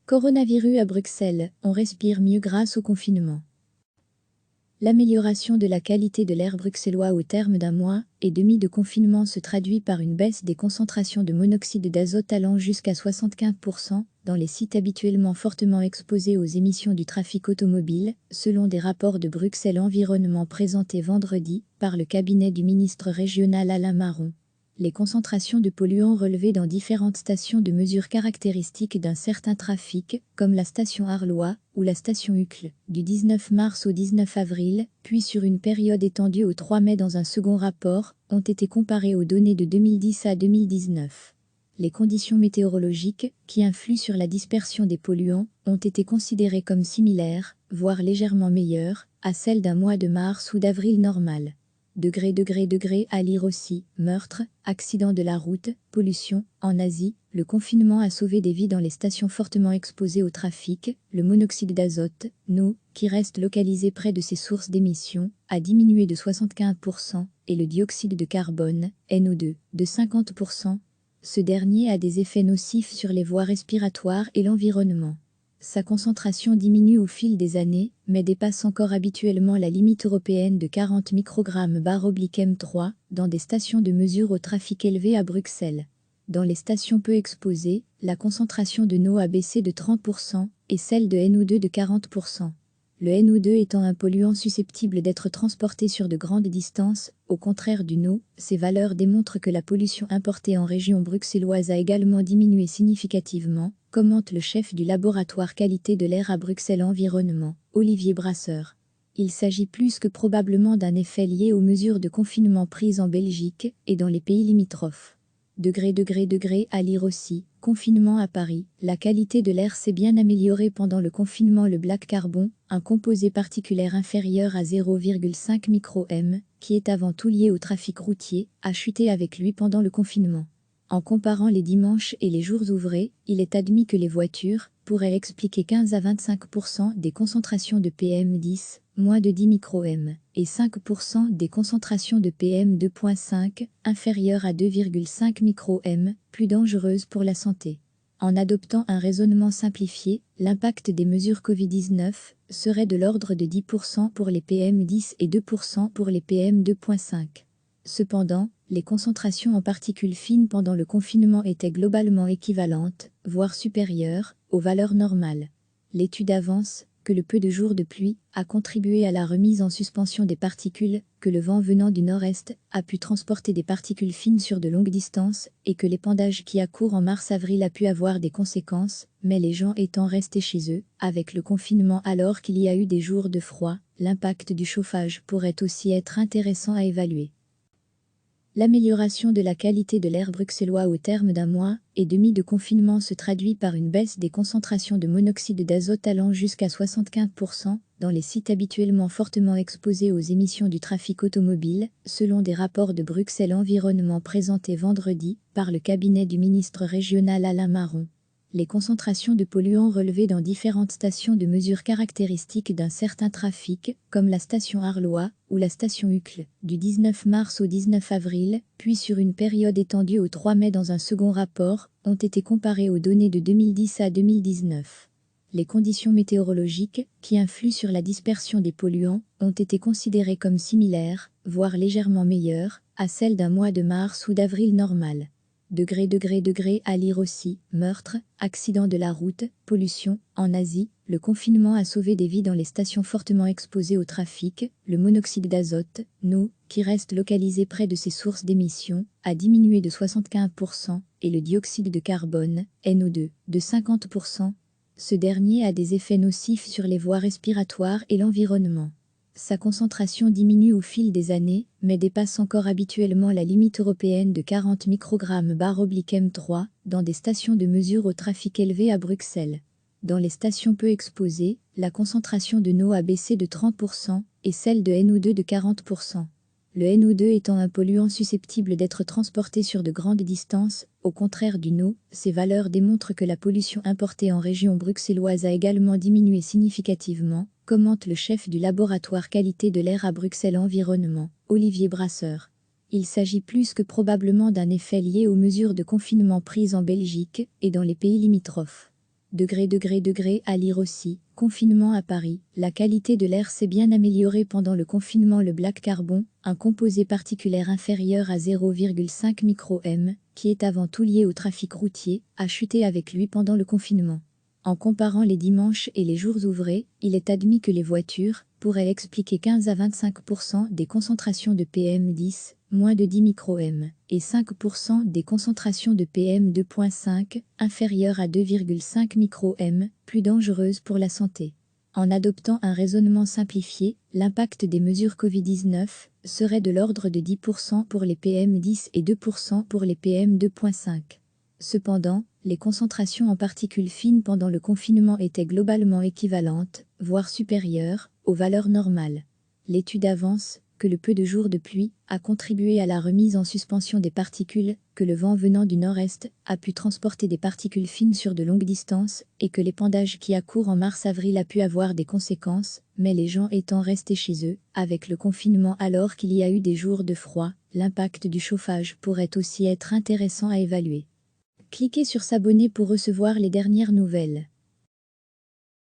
Coronavirus à Bruxelles, on respire mieux grâce au confinement. L'amélioration de la qualité de l'air bruxellois au terme d'un mois et demi de confinement se traduit par une baisse des concentrations de monoxyde d'azote allant jusqu'à 75% dans les sites habituellement fortement exposés aux émissions du trafic automobile, selon des rapports de Bruxelles Environnement présentés vendredi par le cabinet du ministre régional Alain Marron. Les concentrations de polluants relevées dans différentes stations de mesure caractéristiques d'un certain trafic, comme la station Arlois ou la station Uccle, du 19 mars au 19 avril, puis sur une période étendue au 3 mai dans un second rapport, ont été comparées aux données de 2010 à 2019. Les conditions météorologiques, qui influent sur la dispersion des polluants, ont été considérées comme similaires, voire légèrement meilleures, à celles d'un mois de mars ou d'avril normal. Degrés à lire aussi, meurtres, accidents de la route, pollution, en Asie, le confinement a sauvé des vies dans les stations fortement exposées au trafic, le monoxyde d'azote, NO, qui reste localisé près de ses sources d'émissions, a diminué de 75% et le dioxyde de carbone, NO2, de 50%. Ce dernier a des effets nocifs sur les voies respiratoires et l'environnement. Sa concentration diminue au fil des années, mais dépasse encore habituellement la limite européenne de 40 microgrammes/M3 dans des stations de mesure au trafic élevé à Bruxelles. Dans les stations peu exposées, la concentration de NO a baissé de 30% et celle de NO2 de 40%. Le NO2 étant un polluant susceptible d'être transporté sur de grandes distances, au contraire du NO, ces valeurs démontrent que la pollution importée en région bruxelloise a également diminué significativement, commente le chef du laboratoire qualité de l'air à Bruxelles Environnement, Olivier Brasseur. Il s'agit plus que probablement d'un effet lié aux mesures de confinement prises en Belgique et dans les pays limitrophes. Degrés à lire aussi, confinement à Paris, la qualité de l'air s'est bien améliorée pendant le confinement. Le black carbon, un composé particulaire inférieur à 0,5 micro-m, qui est avant tout lié au trafic routier, a chuté avec lui pendant le confinement. En comparant les dimanches et les jours ouvrés, il est admis que les voitures pourraient expliquer 15 à 25% des concentrations de PM10, moins de 10 micro-m, et 5% des concentrations de PM2.5, inférieures à 2,5 micro-m, plus dangereuses pour la santé. En adoptant un raisonnement simplifié, l'impact des mesures Covid-19 serait de l'ordre de 10% pour les PM10 et 2% pour les PM2.5. Cependant, les concentrations en particules fines pendant le confinement étaient globalement équivalentes, voire supérieures, aux valeurs normales. L'étude avance que le peu de jours de pluie a contribué à la remise en suspension des particules, que le vent venant du nord-est a pu transporter des particules fines sur de longues distances et que l'épandage qui a cours en mars-avril a pu avoir des conséquences, mais les gens étant restés chez eux, avec le confinement alors qu'il y a eu des jours de froid, l'impact du chauffage pourrait aussi être intéressant à évaluer. L'amélioration de la qualité de l'air bruxellois au terme d'un mois et demi de confinement se traduit par une baisse des concentrations de monoxyde d'azote allant jusqu'à 75% dans les sites habituellement fortement exposés aux émissions du trafic automobile, selon des rapports de Bruxelles Environnement présentés vendredi par le cabinet du ministre régional Alain Marron. Les concentrations de polluants relevées dans différentes stations de mesure caractéristiques d'un certain trafic, comme la station Arlois ou la station Uccle, du 19 mars au 19 avril, puis sur une période étendue au 3 mai dans un second rapport, ont été comparées aux données de 2010 à 2019. Les conditions météorologiques, qui influent sur la dispersion des polluants, ont été considérées comme similaires, voire légèrement meilleures, à celles d'un mois de mars ou d'avril normal. Degrés à lire aussi, meurtres, accidents de la route, pollution, en Asie, le confinement a sauvé des vies dans les stations fortement exposées au trafic, le monoxyde d'azote, NO, qui reste localisé près de ses sources d'émissions, a diminué de 75% et le dioxyde de carbone, NO2, de 50%. Ce dernier a des effets nocifs sur les voies respiratoires et l'environnement. Sa concentration diminue au fil des années, mais dépasse encore habituellement la limite européenne de 40 microgrammes/M3 dans des stations de mesure au trafic élevé à Bruxelles. Dans les stations peu exposées, la concentration de NO a baissé de 30% et celle de NO2 de 40%. Le NO2 étant un polluant susceptible d'être transporté sur de grandes distances, au contraire du NO, ces valeurs démontrent que la pollution importée en région bruxelloise a également diminué significativement, commente le chef du laboratoire qualité de l'air à Bruxelles Environnement, Olivier Brasseur. Il s'agit plus que probablement d'un effet lié aux mesures de confinement prises en Belgique et dans les pays limitrophes. À lire aussi, confinement à Paris, la qualité de l'air s'est bien améliorée pendant le confinement. Le black carbon, un composé particulaire inférieur à 0,5 micro-m, qui est avant tout lié au trafic routier, a chuté avec lui pendant le confinement. En comparant les dimanches et les jours ouvrés, il est admis que les voitures pourraient expliquer 15 à 25% des concentrations de PM10, moins de 10 micro-m, et 5% des concentrations de PM2.5, inférieures à 2,5 micro-m, plus dangereuses pour la santé. En adoptant un raisonnement simplifié, l'impact des mesures Covid-19 serait de l'ordre de 10% pour les PM10 et 2% pour les PM2.5. Cependant, les concentrations en particules fines pendant le confinement étaient globalement équivalentes, voire supérieures, aux valeurs normales. L'étude avance que le peu de jours de pluie a contribué à la remise en suspension des particules, que le vent venant du nord-est a pu transporter des particules fines sur de longues distances et que l'épandage qui a cours en mars-avril a pu avoir des conséquences, mais les gens étant restés chez eux, avec le confinement alors qu'il y a eu des jours de froid, l'impact du chauffage pourrait aussi être intéressant à évaluer. Cliquez sur s'abonner pour recevoir les dernières nouvelles.